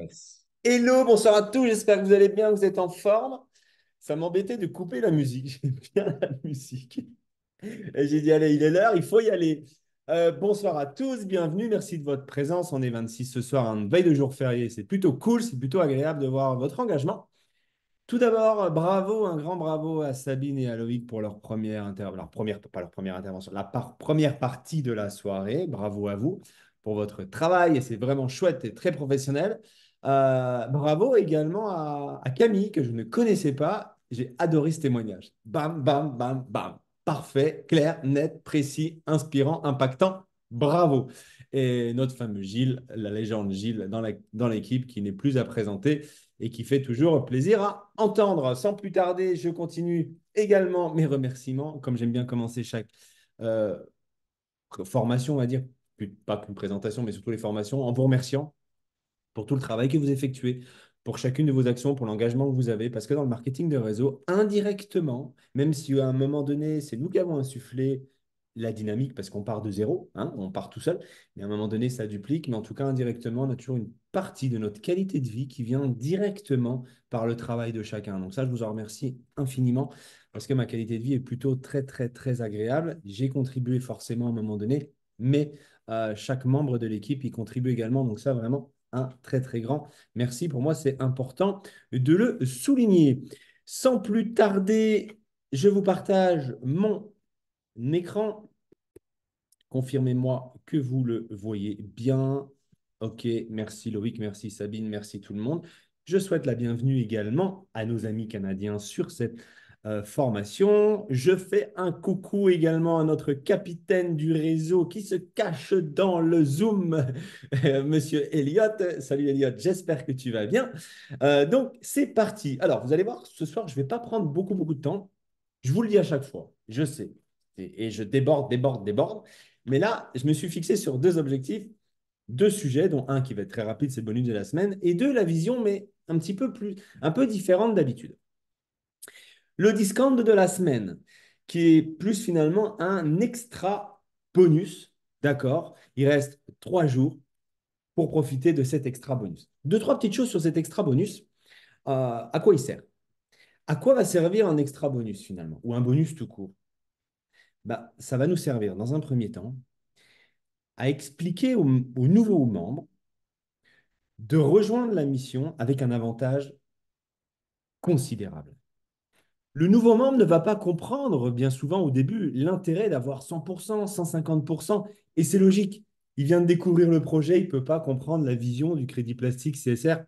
Yes. Hello, bonsoir à tous, j'espère que vous allez bien, que vous êtes en forme. Ça m'embêtait de couper la musique, j'aime bien la musique. Et j'ai dit, allez, il est l'heure, il faut y aller. Bonsoir à tous, bienvenue, merci de votre présence. On est 26 ce soir, une veille de jour férié. C'est plutôt cool, c'est plutôt agréable de voir votre engagement. Tout d'abord, bravo, un grand bravo à Sabine et à Loïc pour pas leur première intervention, première partie de la soirée. Bravo à vous pour votre travail et c'est vraiment chouette et très professionnel. Bravo également à Camille que je ne connaissais pas. J'ai adoré ce témoignage. Bam, bam, bam, bam. Parfait, clair, net, précis, inspirant, impactant. Bravo. Et notre fameux Gilles, la légende Gilles dans l'équipe qui n'est plus à présenter et qui fait toujours plaisir à entendre. Sans plus tarder, je continue également mes remerciements, comme j'aime bien commencer chaque euh, formation, on va dire, pas qu'une présentation, mais surtout les formations, en vous remerciant pour tout le travail que vous effectuez, pour chacune de vos actions, pour l'engagement que vous avez, parce que dans le marketing de réseau, indirectement, même si à un moment donné, c'est nous qui avons insufflé la dynamique, parce qu'on part de zéro, hein, on part tout seul, mais à un moment donné, ça duplique, mais en tout cas, indirectement, on a toujours une partie de notre qualité de vie qui vient directement par le travail de chacun. Donc ça, je vous en remercie infiniment, parce que ma qualité de vie est plutôt très, très, très agréable. J'ai contribué forcément à un moment donné, mais chaque membre de l'équipe y contribue également. Donc ça, vraiment, un très très grand merci. Pour moi, c'est important de le souligner. Sans plus tarder, je vous partage mon écran. Confirmez-moi que vous le voyez bien. OK, merci Loïc, merci Sabine, merci tout le monde. Je souhaite la bienvenue également à nos amis canadiens sur cette formation. Je fais un coucou également à notre capitaine du réseau qui se cache dans le Zoom, Monsieur Elliott. Salut Elliott, j'espère que tu vas bien. Donc, c'est parti. Alors, vous allez voir, ce soir, je ne vais pas prendre beaucoup de temps. Je vous le dis à chaque fois, je sais. Et je déborde. Mais là, je me suis fixé sur deux objectifs, deux sujets, dont un qui va être très rapide, c'est le bonus de la semaine, et deux, la vision, mais un peu différente d'habitude. Le discount de la semaine, qui est plus finalement un extra bonus, d'accord? Il reste 3 jours pour profiter de cet extra bonus. Deux, trois petites choses sur cet extra bonus. À quoi il sert? À quoi va servir un extra bonus finalement, ou un bonus tout court? Bah, ça va nous servir dans un premier temps à expliquer aux nouveaux membres de rejoindre la mission avec un avantage considérable. Le nouveau membre ne va pas comprendre bien souvent au début l'intérêt d'avoir 100%, 150%, et c'est logique. Il vient de découvrir le projet, il ne peut pas comprendre la vision du crédit plastique CSR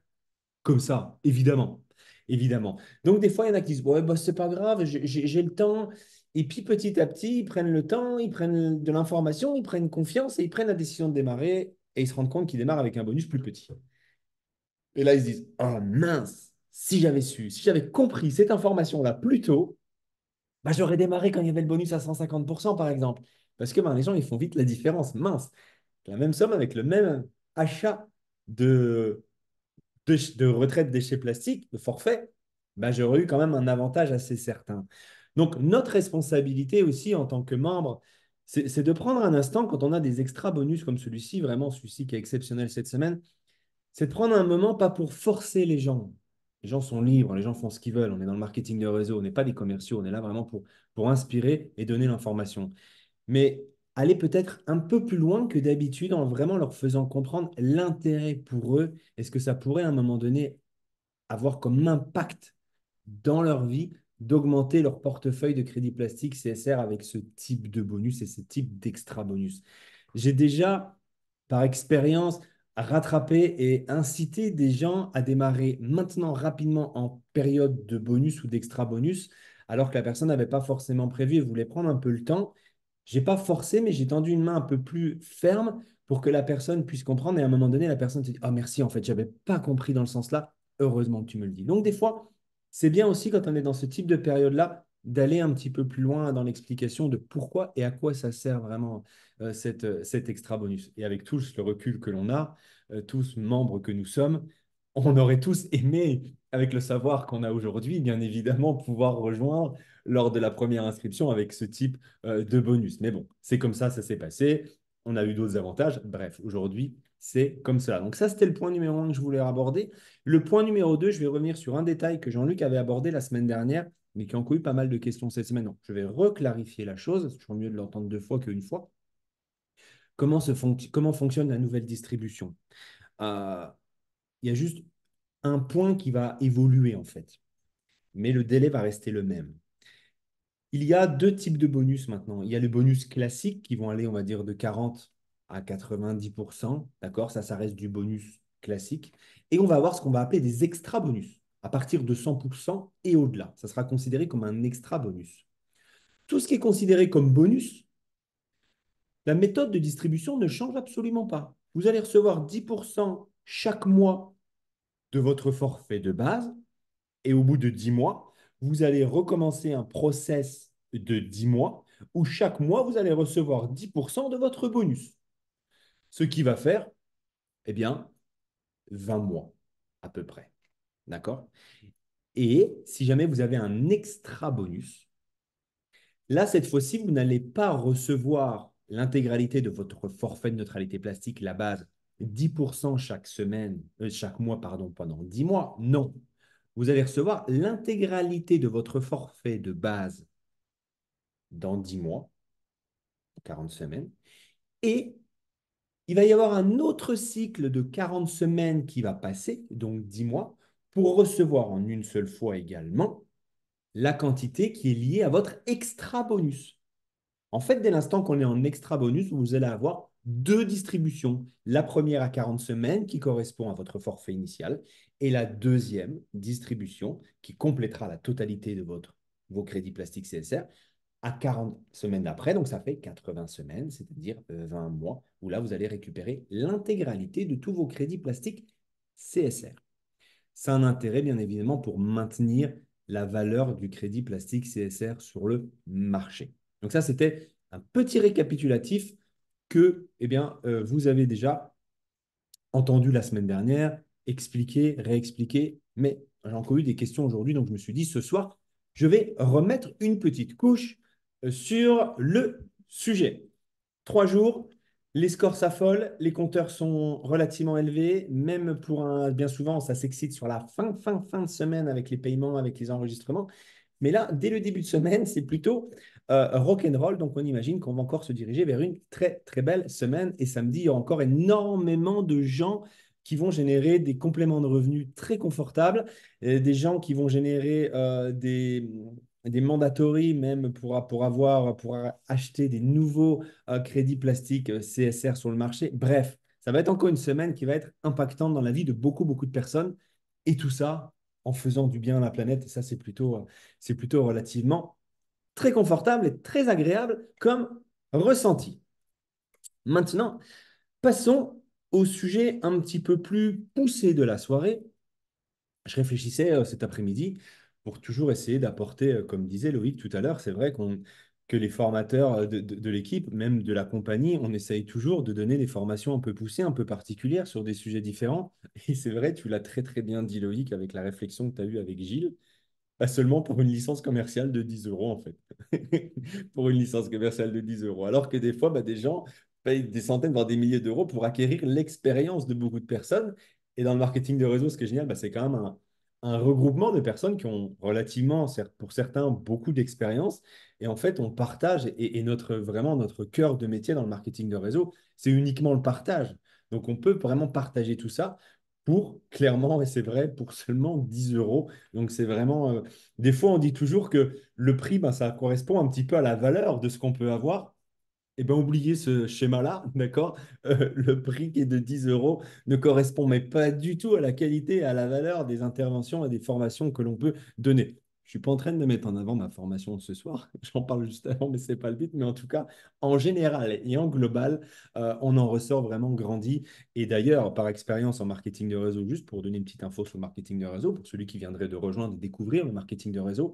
comme ça, évidemment. Évidemment. Donc, des fois, il y en a qui disent, ouais, bah, c'est pas grave, j'ai le temps. Et puis, petit à petit, ils prennent le temps, ils prennent de l'information, ils prennent confiance et ils prennent la décision de démarrer et ils se rendent compte qu'ils démarrent avec un bonus plus petit. Et là, ils se disent, oh mince, si j'avais su, si j'avais compris cette information-là plus tôt, bah, j'aurais démarré quand il y avait le bonus à 150%, par exemple. Parce que ben, les gens, ils font vite la différence. Mince, la même somme avec le même achat de de retraite déchets plastiques, de forfait, ben, j'aurais eu quand même un avantage assez certain. Donc, notre responsabilité aussi en tant que membre, c'est de prendre un instant quand on a des extra bonus comme celui-ci, vraiment celui-ci qui est exceptionnel cette semaine, c'est de prendre un moment, pas pour forcer les gens. Les gens sont libres, les gens font ce qu'ils veulent. On est dans le marketing de réseau, on n'est pas des commerciaux, on est là vraiment pour inspirer et donner l'information. Mais aller peut-être un peu plus loin que d'habitude en vraiment leur faisant comprendre l'intérêt pour eux et ce que ça pourrait à un moment donné avoir comme impact dans leur vie d'augmenter leur portefeuille de crédit plastique CSR avec ce type de bonus et ce type d'extra bonus. J'ai déjà, par expérience, rattrapé et incité des gens à démarrer maintenant rapidement en période de bonus ou d'extra bonus, alors que la personne n'avait pas forcément prévu et voulait prendre un peu le temps. J'ai pas forcé, mais j'ai tendu une main un peu plus ferme pour que la personne puisse comprendre. Et à un moment donné, la personne te dit, oh merci, en fait, j'avais pas compris dans le sens là. Heureusement que tu me le dis. Donc, des fois, c'est bien aussi quand on est dans ce type de période-là d'aller un petit peu plus loin dans l'explication de pourquoi et à quoi ça sert vraiment cet extra bonus. Et avec tous le recul que l'on a, tous membres que nous sommes, on aurait tous aimé, avec le savoir qu'on a aujourd'hui, bien évidemment, pouvoir rejoindre lors de la première inscription avec ce type de bonus. Mais bon, c'est comme ça s'est passé. On a eu d'autres avantages. Bref, aujourd'hui, C'est comme ça. Donc ça, c'était le point numéro 1 que je voulais aborder. Le point numéro 2, je vais revenir sur un détail que Jean-Luc avait abordé la semaine dernière, mais qui a encore eu pas mal de questions cette semaine. Donc, je vais reclarifier la chose. C'est toujours mieux de l'entendre deux fois qu'une fois. Comment fonctionne la nouvelle distribution? Euh, Il y a juste un point qui va évoluer en fait, mais le délai va rester le même. Il y a deux types de bonus maintenant. Il y a les bonus classiques qui vont aller, on va dire, de 40 à 90%. D'accord? Ça reste du bonus classique. Et on va avoir ce qu'on va appeler des extra bonus à partir de 100% et au-delà. Ça sera considéré comme un extra bonus. Tout ce qui est considéré comme bonus, la méthode de distribution ne change absolument pas. Vous allez recevoir 10% chaque mois de votre forfait de base. Et au bout de 10 mois, vous allez recommencer un process de 10 mois où chaque mois, vous allez recevoir 10% de votre bonus. Ce qui va faire, eh bien, 20 mois à peu près. D'accord? Et si jamais vous avez un extra bonus, là, cette fois-ci, vous n'allez pas recevoir l'intégralité de votre forfait de neutralité plastique, la base, 10% chaque semaine, chaque mois, pardon, pendant 10 mois. Non. Vous allez recevoir l'intégralité de votre forfait de base dans 10 mois, 40 semaines. Et il va y avoir un autre cycle de 40 semaines qui va passer, donc 10 mois, pour recevoir en une seule fois également la quantité qui est liée à votre extra bonus. En fait, dès l'instant qu'on est en extra bonus, vous allez avoir deux distributions. La première à 40 semaines qui correspond à votre forfait initial et la deuxième distribution qui complétera la totalité de vos crédits plastiques CSR à 40 semaines après. Donc, ça fait 80 semaines, c'est-à-dire 20 mois, où là, vous allez récupérer l'intégralité de tous vos crédits plastiques CSR. C'est un intérêt, bien évidemment, pour maintenir la valeur du crédit plastique CSR sur le marché. Donc ça, c'était un petit récapitulatif que vous avez déjà entendu la semaine dernière, expliqué, réexpliqué, mais j'ai encore eu des questions aujourd'hui, donc je me suis dit, ce soir, je vais remettre une petite couche sur le sujet. 3 jours, les scores s'affolent, les compteurs sont relativement élevés, même pour bien souvent, ça s'excite sur la fin de semaine avec les paiements, avec les enregistrements. Mais là, dès le début de semaine, c'est plutôt rock and roll. Donc, on imagine qu'on va encore se diriger vers une très, très belle semaine. Et samedi, il y aura encore énormément de gens qui vont générer des compléments de revenus très confortables, des gens qui vont générer des mandatories même pour acheter des nouveaux crédits plastiques CSR sur le marché. Bref, ça va être encore une semaine qui va être impactante dans la vie de beaucoup, beaucoup de personnes. Et tout ça en faisant du bien à la planète. Et ça, c'est plutôt relativement très confortable et très agréable comme ressenti. Maintenant, passons au sujet un petit peu plus poussé de la soirée. Je réfléchissais cet après-midi pour toujours essayer d'apporter, comme disait Loïc tout à l'heure, c'est vrai que les formateurs de l'équipe, même de la compagnie, on essaye toujours de donner des formations un peu poussées, un peu particulières sur des sujets différents. Et c'est vrai, tu l'as très très bien dit Loïc avec la réflexion que tu as eue avec Gilles. Pas seulement pour une licence commerciale de 10 euros, en fait. Pour une licence commerciale de 10 euros. Alors que des fois, des gens payent des centaines, voire des milliers d'euros pour acquérir l'expérience de beaucoup de personnes. Et dans le marketing de réseau, ce qui est génial, c'est quand même un regroupement de personnes qui ont relativement, pour certains, beaucoup d'expérience. Et en fait, on partage. Et vraiment, notre cœur de métier dans le marketing de réseau, c'est uniquement le partage. Donc, on peut vraiment partager tout ça pour, clairement, et c'est vrai, pour seulement 10 euros. Donc, c'est vraiment. Des fois, on dit toujours que le prix, ça correspond un petit peu à la valeur de ce qu'on peut avoir. Eh bien, oubliez ce schéma-là, d'accord? Le prix qui est de 10 euros ne correspond mais pas du tout à la qualité et à la valeur des interventions et des formations que l'on peut donner. Je ne suis pas en train de mettre en avant ma formation de ce soir, j'en parle juste avant, mais ce n'est pas le but. Mais en tout cas, en général et en global, on en ressort vraiment grandi. Et d'ailleurs, par expérience en marketing de réseau, juste pour donner une petite info sur le marketing de réseau, pour celui qui viendrait de rejoindre et découvrir le marketing de réseau,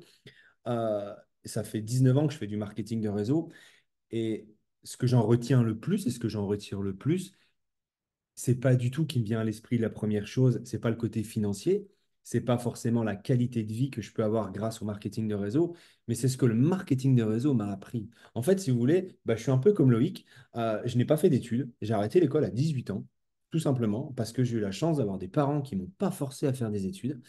euh, ça fait 19 ans que je fais du marketing de réseau. Et ce que j'en retiens le plus et ce que j'en retire le plus, c'est pas du tout qui me vient à l'esprit la première chose, c'est pas le côté financier, c'est pas forcément la qualité de vie que je peux avoir grâce au marketing de réseau, mais c'est ce que le marketing de réseau m'a appris. En fait, si vous voulez, je suis un peu comme Loïc, je n'ai pas fait d'études, j'ai arrêté l'école à 18 ans. tout simplement parce que j'ai eu la chance d'avoir des parents qui m'ont pas forcé à faire des études.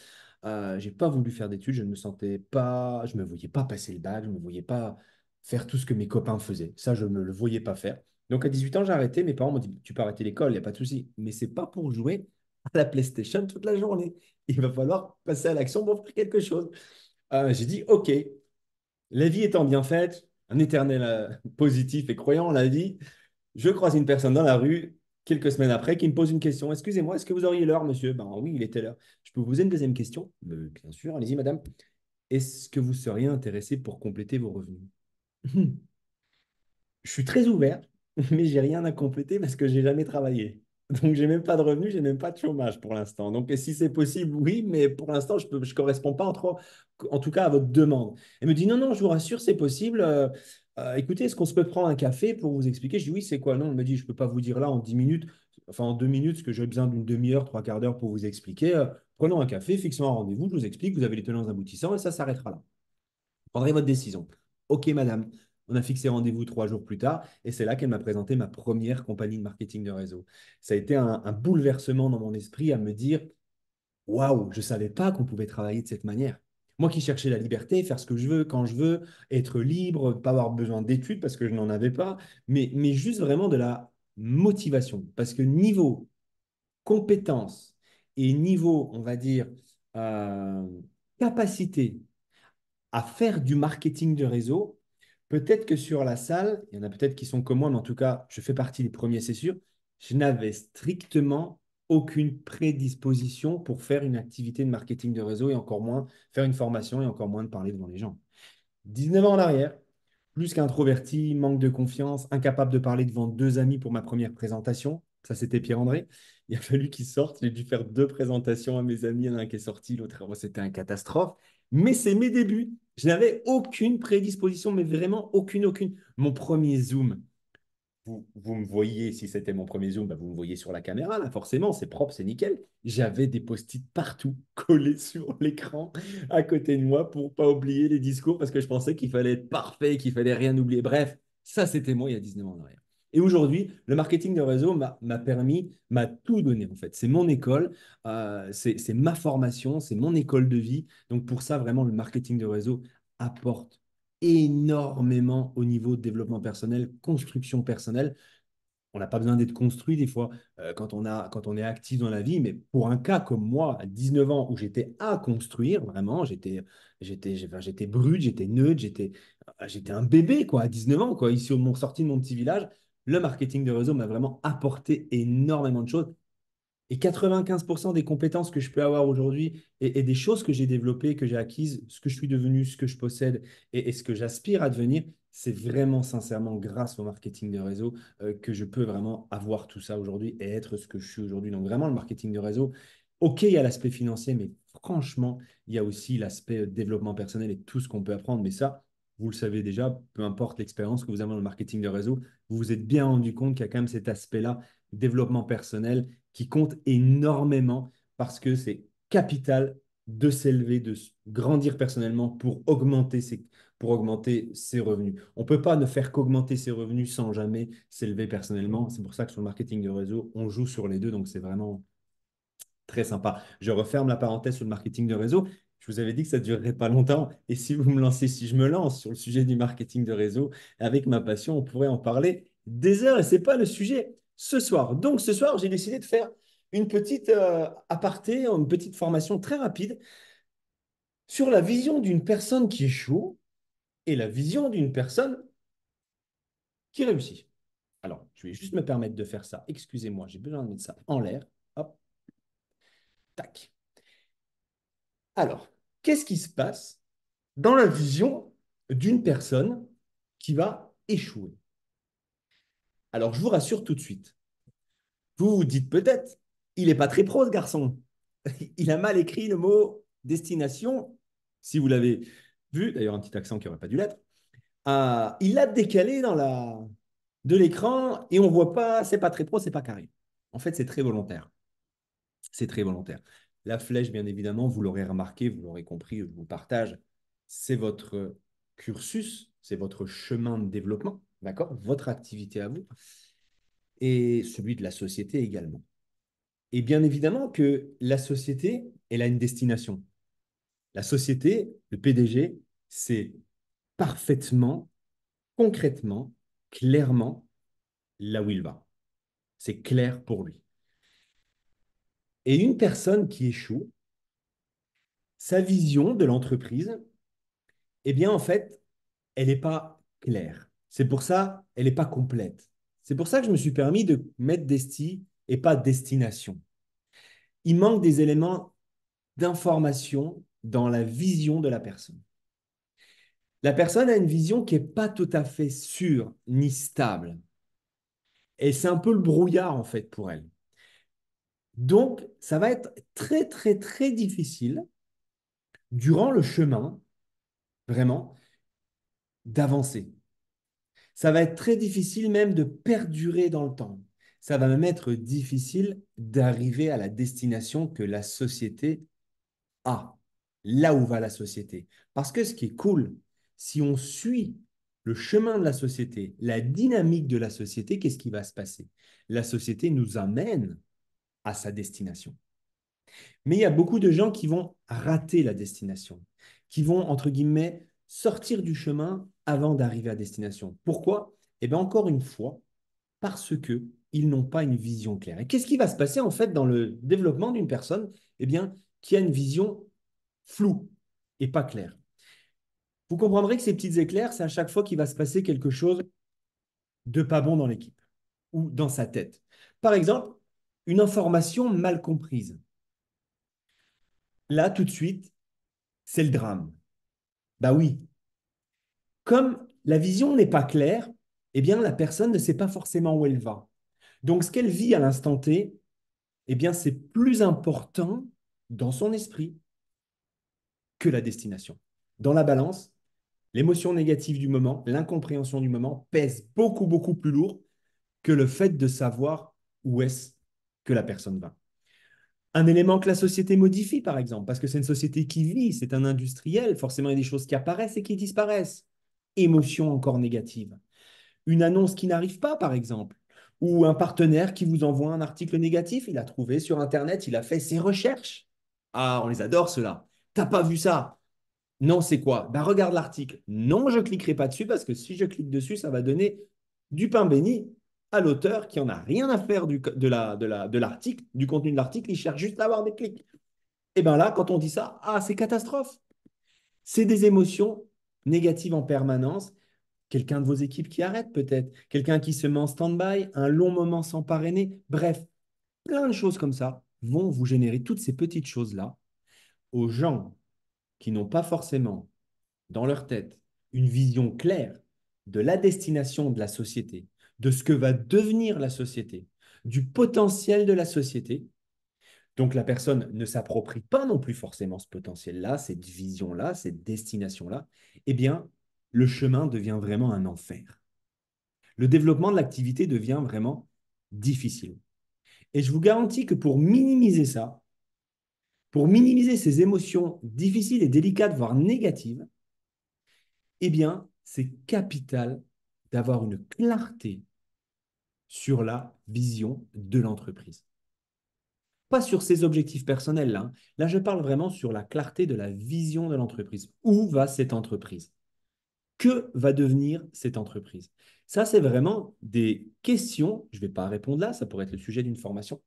J'ai pas voulu faire d'études, je ne me sentais pas, je me voyais pas passer le bac, je me voyais pas faire tout ce que mes copains faisaient. Ça, je me le voyais pas faire. Donc à 18 ans, j'ai arrêté. Mes parents m'ont dit, tu peux arrêter l'école, il n'y a pas de souci. Mais c'est pas pour jouer à la PlayStation toute la journée. Il va falloir passer à l'action pour faire quelque chose. J'ai dit, OK, la vie étant bien faite, un éternel positif et croyant en la vie, je croise une personne dans la rue quelques semaines après qui me pose une question. Excusez-moi, est-ce que vous auriez l'heure, monsieur? Ben oui, il était l'heure. Je peux vous poser une deuxième question? Bien sûr, allez-y, madame. Est-ce que vous seriez intéressé pour compléter vos revenus? Je suis très ouvert, mais j'ai rien à compléter parce que j'ai jamais travaillé. Donc, j'ai même pas de revenus, j'ai même pas de chômage pour l'instant. Donc, si c'est possible, oui, mais pour l'instant, je correspond pas en tout cas à votre demande. Elle me dit, non, non, je vous rassure, c'est possible. Écoutez, est-ce qu'on se peut prendre un café pour vous expliquer? Je dis, oui, c'est quoi? Non, elle me dit, je peux pas vous dire là en 10 minutes, enfin en 2 minutes, parce que j'ai besoin d'une demi-heure, trois quarts d'heure pour vous expliquer. Prenons un café, fixons un rendez-vous, je vous explique, vous avez les tenants aboutissants et ça s'arrêtera là. Prendrez votre décision. OK, madame. On a fixé rendez-vous 3 jours plus tard et c'est là qu'elle m'a présenté ma première compagnie de marketing de réseau. Ça a été un bouleversement dans mon esprit à me dire, waouh, je ne savais pas qu'on pouvait travailler de cette manière. Moi qui cherchais la liberté, faire ce que je veux, quand je veux, être libre, pas avoir besoin d'études parce que je n'en avais pas, mais juste vraiment de la motivation. Parce que niveau compétence et niveau, on va dire, euh, capacité à faire du marketing de réseau, peut-être que sur la salle, il y en a peut-être qui sont comme moi, mais en tout cas, je fais partie des premiers, c'est sûr, je n'avais strictement aucune prédisposition pour faire une activité de marketing de réseau et encore moins faire une formation et encore moins de parler devant les gens. 19 ans en arrière, plus qu'introverti, manque de confiance, incapable de parler devant deux amis pour ma première présentation. Ça, c'était Pierre-André. Il a fallu qu'il sorte. J'ai dû faire deux présentations à mes amis. Il y en a un qui est sorti, l'autre, oh, c'était une catastrophe. Mais c'est mes débuts. Je n'avais aucune prédisposition, mais vraiment aucune, aucune. Mon premier Zoom, vous me voyez, si c'était mon premier Zoom, bah, vous me voyez sur la caméra, là, forcément, c'est propre, c'est nickel. J'avais des post-it partout, collés sur l'écran, à côté de moi, pour pas oublier les discours, parce que je pensais qu'il fallait être parfait, qu'il fallait rien oublier. Bref, ça, c'était moi il y a 19 ans en arrière. Et aujourd'hui, le marketing de réseau m'a permis, m'a tout donné, en fait. C'est mon école, c'est ma formation, c'est mon école de vie. Donc, pour ça, vraiment, le marketing de réseau apporte énormément au niveau de développement personnel, construction personnelle. On n'a pas besoin d'être construit des fois quand on est actif dans la vie, mais pour un cas comme moi, à 19 ans, où j'étais à construire, vraiment, j'étais brut, j'étais neutre, j'étais un bébé quoi, à 19 ans, quoi, ici au sorti de mon petit village, le marketing de réseau m'a vraiment apporté énormément de choses. Et 95% des compétences que je peux avoir aujourd'hui et des choses que j'ai développées, que j'ai acquises, ce que je suis devenu, ce que je possède et ce que j'aspire à devenir, c'est vraiment sincèrement grâce au marketing de réseau que je peux vraiment avoir tout ça aujourd'hui et être ce que je suis aujourd'hui. Donc vraiment, le marketing de réseau, OK, il y a l'aspect financier, mais franchement, il y a aussi l'aspect développement personnel et tout ce qu'on peut apprendre. Mais ça, vous le savez déjà, peu importe l'expérience que vous avez dans le marketing de réseau, vous vous êtes bien rendu compte qu'il y a quand même cet aspect-là, développement personnel qui compte énormément parce que c'est capital de s'élever, de grandir personnellement pour augmenter ses revenus. On ne peut pas ne faire qu'augmenter ses revenus sans jamais s'élever personnellement. C'est pour ça que sur le marketing de réseau, on joue sur les deux. Donc, c'est vraiment très sympa. Je referme la parenthèse sur le marketing de réseau. Je vous avais dit que ça ne durerait pas longtemps. Et si vous me lancez, si je me lance sur le sujet du marketing de réseau, avec ma passion, on pourrait en parler des heures. Et ce n'est pas le sujet ce soir. Donc ce soir, j'ai décidé de faire une petite aparté, une petite formation très rapide sur la vision d'une personne qui échoue et la vision d'une personne qui réussit. Alors, je vais juste me permettre de faire ça. Excusez-moi, j'ai besoin de mettre ça en l'air. Hop, tac. Alors, qu'est-ce qui se passe dans la vision d'une personne qui va échouer? Alors, je vous rassure tout de suite. Vous vous dites peut-être, il n'est pas très pro, ce garçon. Il a mal écrit le mot destination. Si vous l'avez vu, d'ailleurs, un petit accent qui n'aurait pas dû l'être. Il l'a décalé de l'écran et on ne voit pas, c'est pas très pro, c'est pas carré. En fait, c'est très volontaire. C'est très volontaire. La flèche, bien évidemment, vous l'aurez remarqué, vous l'aurez compris, je vous partage, c'est votre cursus, c'est votre chemin de développement, d'accord? Votre activité à vous et celui de la société également. Et bien évidemment que la société, elle a une destination. La société, le PDG, c'est parfaitement, concrètement, clairement là où il va. C'est clair pour lui. Et une personne qui échoue, sa vision de l'entreprise, eh bien en fait, elle n'est pas claire. C'est pour ça, elle n'est pas complète. C'est pour ça que je me suis permis de mettre Desti et pas destination. Il manque des éléments d'information dans la vision de la personne. La personne a une vision qui n'est pas tout à fait sûre ni stable. Et c'est un peu le brouillard, en fait, pour elle. Donc, ça va être très, très, très difficile, durant le chemin, vraiment, d'avancer. Ça va être très difficile même de perdurer dans le temps. Ça va même être difficile d'arriver à la destination que la société a, là où va la société. Parce que ce qui est cool, si on suit le chemin de la société, la dynamique de la société, qu'est-ce qui va se passer? La société nous amène à sa destination. Mais il y a beaucoup de gens qui vont rater la destination, qui vont, entre guillemets, sortir du chemin avant d'arriver à destination. Pourquoi? Eh bien, encore une fois, parce que ils n'ont pas une vision claire. Et qu'est-ce qui va se passer en fait dans le développement d'une personne, eh bien, qui a une vision floue et pas claire? Vous comprendrez que ces petites éclairs, c'est à chaque fois qu'il va se passer quelque chose de pas bon dans l'équipe ou dans sa tête. Par exemple, une information mal comprise. Là, tout de suite, c'est le drame. Bah oui, comme la vision n'est pas claire, eh bien, la personne ne sait pas forcément où elle va. Donc, ce qu'elle vit à l'instant T, eh bien, c'est plus important dans son esprit que la destination. Dans la balance, l'émotion négative du moment, l'incompréhension du moment pèse beaucoup, beaucoup plus lourd que le fait de savoir où est-ce que la personne va. Un élément que la société modifie, par exemple, parce que c'est une société qui vit, c'est un industriel, forcément il y a des choses qui apparaissent et qui disparaissent. Émotion encore négative. Une annonce qui n'arrive pas, par exemple, ou un partenaire qui vous envoie un article négatif, il a trouvé sur Internet, il a fait ses recherches. Ah, on les adore, ceux-là. T'as pas vu ça? Non, c'est quoi? Ben, regarde l'article. Non, je ne cliquerai pas dessus parce que si je clique dessus, ça va donner du pain béni à l'auteur qui en a rien à faire de l'article, du contenu de l'article, il cherche juste à avoir des clics. Et bien là, quand on dit ça, ah, c'est catastrophe. C'est des émotions négatives en permanence. Quelqu'un de vos équipes qui arrête peut-être, quelqu'un qui se met en stand-by, un long moment sans parrainer. Bref, plein de choses comme ça vont vous générer toutes ces petites choses-là aux gens qui n'ont pas forcément dans leur tête une vision claire de la destination de la société, de ce que va devenir la société, du potentiel de la société. Donc la personne ne s'approprie pas non plus forcément ce potentiel-là, cette vision-là, cette destination-là. Eh bien, le chemin devient vraiment un enfer. Le développement de l'activité devient vraiment difficile. Et je vous garantis que pour minimiser ça, pour minimiser ces émotions difficiles et délicates, voire négatives, eh bien, c'est capital d'avoir une clarté sur la vision de l'entreprise. Pas sur ses objectifs personnels, là. Là, je parle vraiment sur la clarté de la vision de l'entreprise. Où va cette entreprise? Que va devenir cette entreprise? Ça, c'est vraiment des questions, je ne vais pas répondre là, ça pourrait être le sujet d'une formation,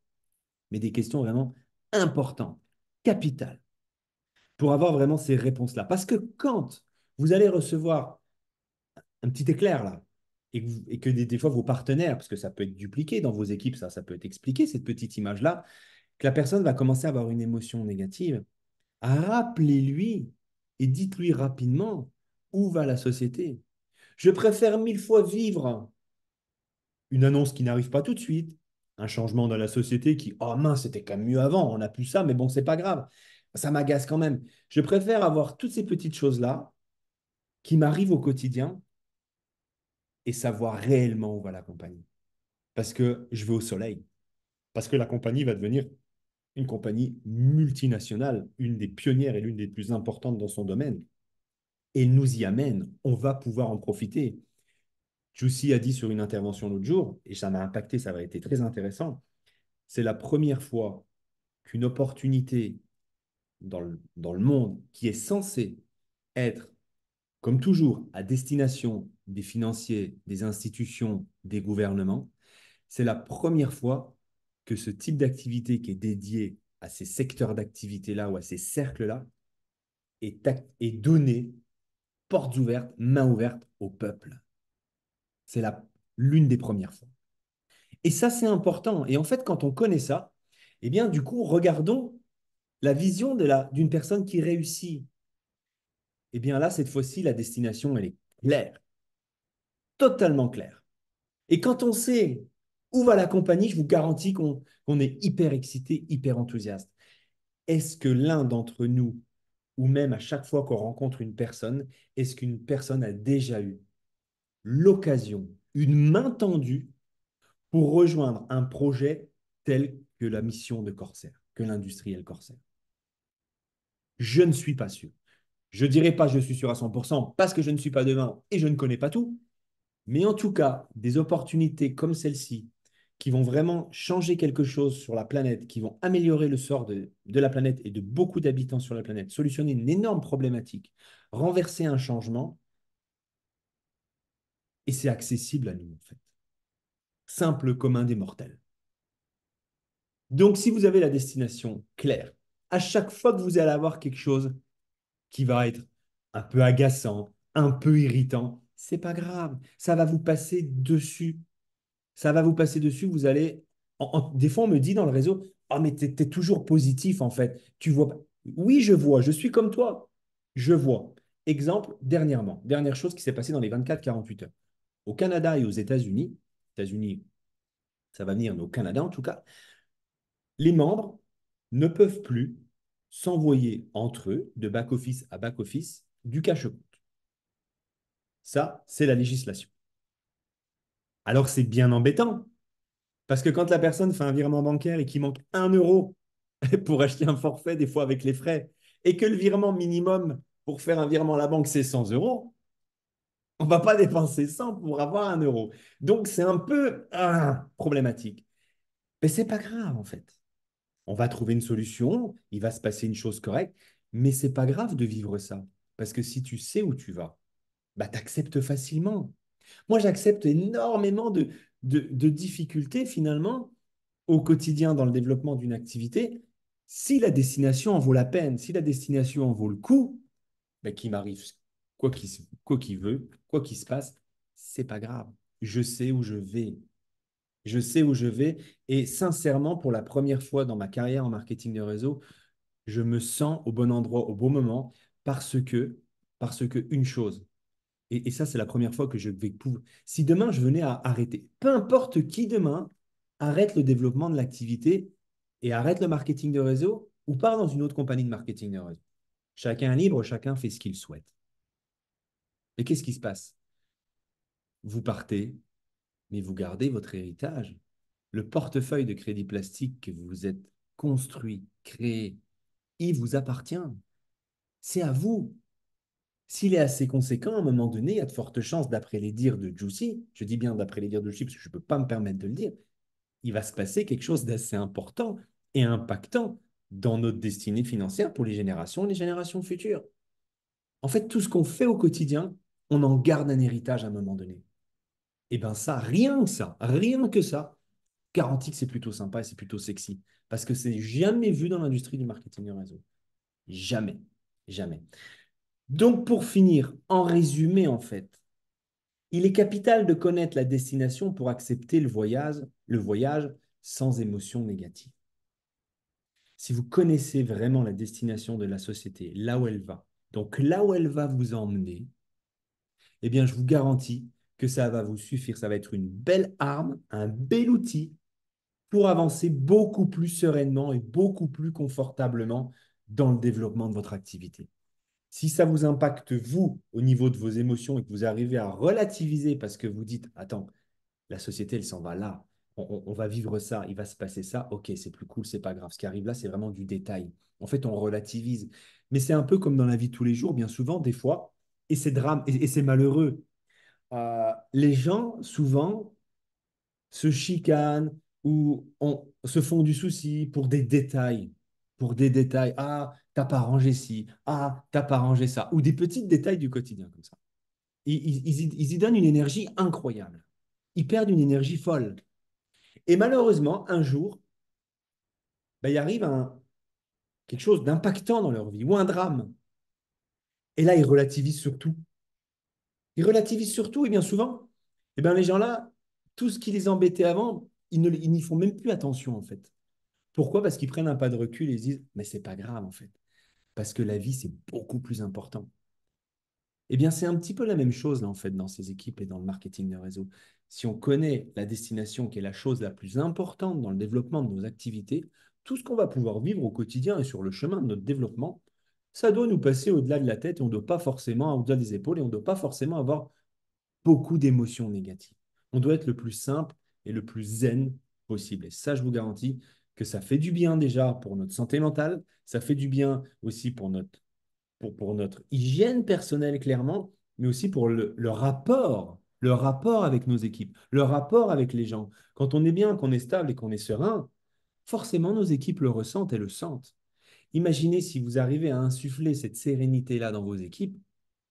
mais des questions vraiment importantes, capitales, pour avoir vraiment ces réponses-là. Parce que quand vous allez recevoir un petit éclair là, et que des fois vos partenaires, parce que ça peut être dupliqué dans vos équipes, ça peut être expliqué, cette petite image-là, que la personne va commencer à avoir une émotion négative, rappelez-lui et dites-lui rapidement où va la société. Je préfère mille fois vivre une annonce qui n'arrive pas tout de suite, un changement dans la société qui, oh mince, c'était quand même mieux avant, on n'a plus ça, mais bon, c'est pas grave. Ça m'agace quand même. Je préfère avoir toutes ces petites choses-là qui m'arrivent au quotidien et savoir réellement où va la compagnie. Parce que je vais au soleil. Parce que la compagnie va devenir une compagnie multinationale, une des pionnières et l'une des plus importantes dans son domaine. Et elle nous y amène. On va pouvoir en profiter. Jussi a dit sur une intervention l'autre jour, et ça m'a impacté, ça avait été très intéressant, c'est la première fois qu'une opportunité dans le monde qui est censée être, comme toujours, à destination des financiers, des institutions, des gouvernements, c'est la première fois que ce type d'activité qui est dédié à ces secteurs d'activité-là ou à ces cercles-là est donné, portes ouvertes, mains ouvertes au peuple. C'est l'une des premières fois. Et ça, c'est important. Et en fait, quand on connaît ça, eh bien, du coup, regardons la vision d'une personne qui réussit. Eh bien, là, cette fois-ci, la destination, elle est claire, totalement claire. Et quand on sait où va la compagnie, je vous garantis qu'on est hyper excité, hyper enthousiaste. Est-ce que l'un d'entre nous, ou même à chaque fois qu'on rencontre une personne, est-ce qu'une personne a déjà eu l'occasion, une main tendue pour rejoindre un projet tel que la mission de Corsair, que l'industriel Corsair? Je ne suis pas sûr. Je ne dirais pas je suis sûr à 100% parce que je ne suis pas devin et je ne connais pas tout, mais en tout cas, des opportunités comme celle-ci qui vont vraiment changer quelque chose sur la planète, qui vont améliorer le sort de la planète et de beaucoup d'habitants sur la planète, solutionner une énorme problématique, renverser un changement, et c'est accessible à nous, en fait. Simple commun des mortels. Donc, si vous avez la destination claire, à chaque fois que vous allez avoir quelque chose qui va être un peu agaçant, un peu irritant, c'est pas grave, ça va vous passer dessus. Ça va vous passer dessus, vous allez... Des fois, on me dit dans le réseau, ah, mais tu es toujours positif, en fait. Tu vois pas. Oui, je vois, je suis comme toi. Je vois. Exemple, dernièrement, dernière chose qui s'est passée dans les 24-48 heures. Au Canada et aux États-Unis, États-Unis, ça va venir, mais au Canada en tout cas, les membres ne peuvent plus s'envoyer entre eux, de back-office à back-office, du cash-compte. Ça, c'est la législation. Alors, c'est bien embêtant, parce que quand la personne fait un virement bancaire et qu'il manque 1 euro pour acheter un forfait, des fois avec les frais, et que le virement minimum pour faire un virement à la banque, c'est 100 euros, on ne va pas dépenser 100 pour avoir 1 euro. Donc, c'est un peu problématique. Mais ce n'est pas grave, en fait. On va trouver une solution, il va se passer une chose correcte, mais ce n'est pas grave de vivre ça. Parce que si tu sais où tu vas, bah, tu acceptes facilement. Moi, j'accepte énormément de difficultés, finalement, au quotidien dans le développement d'une activité, si la destination en vaut la peine, si la destination en vaut le coup, ben, qu'il m'arrive quoi qu'il veut, quoi qu'il se passe, c'est pas grave. Je sais où je vais. Je sais où je vais. Et sincèrement, pour la première fois dans ma carrière en marketing de réseau, je me sens au bon endroit, au bon moment, parce que, parce que une chose, et ça, c'est la première fois que je vais pouvoir. Si demain, je venais à arrêter, peu importe qui demain arrête le développement de l'activité et arrête le marketing de réseau ou part dans une autre compagnie de marketing de réseau. Chacun est libre, chacun fait ce qu'il souhaite. Et qu'est-ce qui se passe? Vous partez, mais vous gardez votre héritage. Le portefeuille de crédit plastique que vous vous êtes construit, créé, il vous appartient. C'est à vous. S'il est assez conséquent, à un moment donné, il y a de fortes chances, d'après les dires de Juicy, je dis bien d'après les dires de Juicy parce que je ne peux pas me permettre de le dire, il va se passer quelque chose d'assez important et impactant dans notre destinée financière pour les générations futures. En fait, tout ce qu'on fait au quotidien, on en garde un héritage à un moment donné. Et bien ça, rien que ça, garantit que c'est plutôt sympa et c'est plutôt sexy. Parce que c'est jamais vu dans l'industrie du marketing de réseau. Jamais. Jamais. Donc, pour finir, en résumé, en fait, il est capital de connaître la destination pour accepter le voyage sans émotion négative. Si vous connaissez vraiment la destination de la société, là où elle va, donc là où elle va vous emmener, eh bien, je vous garantis que ça va vous suffire. Ça va être une belle arme, un bel outil pour avancer beaucoup plus sereinement et beaucoup plus confortablement dans le développement de votre activité. Si ça vous impacte, vous, au niveau de vos émotions et que vous arrivez à relativiser parce que vous dites, attends, la société, elle s'en va là, on va vivre ça, il va se passer ça, ok, c'est plus cool, c'est pas grave. Ce qui arrive là, c'est vraiment du détail. En fait, on relativise. Mais c'est un peu comme dans la vie de tous les jours, bien souvent, des fois, et c'est drame, et c'est malheureux. Les gens, souvent, se chicanent, où on se font du souci pour des détails. Pour des détails. Ah, t'as pas rangé ci. Ah, t'as pas rangé ça. Ou des petits détails du quotidien comme ça. Ils y donnent une énergie incroyable. Ils perdent une énergie folle. Et malheureusement, un jour, ben, il arrive quelque chose d'impactant dans leur vie ou un drame. Et là, ils relativisent sur tout. Ils relativisent sur tout et bien souvent, eh ben, les gens-là, tout ce qui les embêtait avant, ils n'y font même plus attention en fait. Pourquoi? Parce qu'ils prennent un pas de recul et ils se disent, mais c'est pas grave en fait, parce que la vie, c'est beaucoup plus important. Eh bien, c'est un petit peu la même chose là en fait dans ces équipes et dans le marketing de réseau. Si on connaît la destination qui est la chose la plus importante dans le développement de nos activités, tout ce qu'on va pouvoir vivre au quotidien et sur le chemin de notre développement, ça doit nous passer au-delà de la tête et on ne doit pas forcément, au-delà des épaules et on ne doit pas forcément avoir beaucoup d'émotions négatives. On doit être le plus simple et le plus zen possible. Et ça, je vous garantis que ça fait du bien déjà pour notre santé mentale, ça fait du bien aussi pour notre hygiène personnelle, clairement, mais aussi pour le rapport avec nos équipes, le rapport avec les gens. Quand on est bien, qu'on est stable et qu'on est serein, forcément, nos équipes le ressentent et le sentent. Imaginez si vous arrivez à insuffler cette sérénité-là dans vos équipes,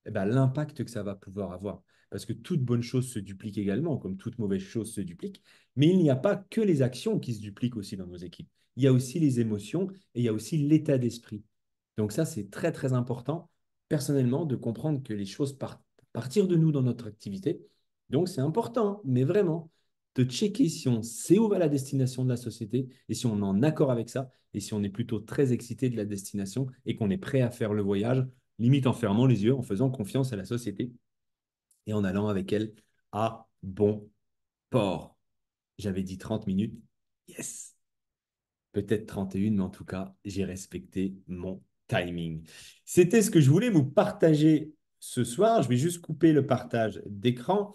eh ben, l'impact que ça va pouvoir avoir. Parce que toute bonne chose se duplique également, comme toute mauvaise chose se duplique. Mais il n'y a pas que les actions qui se dupliquent aussi dans nos équipes. Il y a aussi les émotions et il y a aussi l'état d'esprit. Donc ça, c'est très, très important, personnellement, de comprendre que les choses partent à partir de nous dans notre activité. Donc c'est important, mais vraiment, de checker si on sait où va la destination de la société et si on est en accord avec ça et si on est plutôt très excité de la destination et qu'on est prêt à faire le voyage, limite en fermant les yeux, en faisant confiance à la société et en allant avec elle à bon port. J'avais dit 30 minutes. Yes! Peut-être 31, mais en tout cas, j'ai respecté mon timing. C'était ce que je voulais vous partager ce soir. Je vais juste couper le partage d'écran.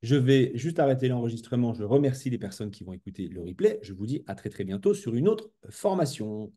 Je vais juste arrêter l'enregistrement. Je remercie les personnes qui vont écouter le replay. Je vous dis à très très bientôt sur une autre formation.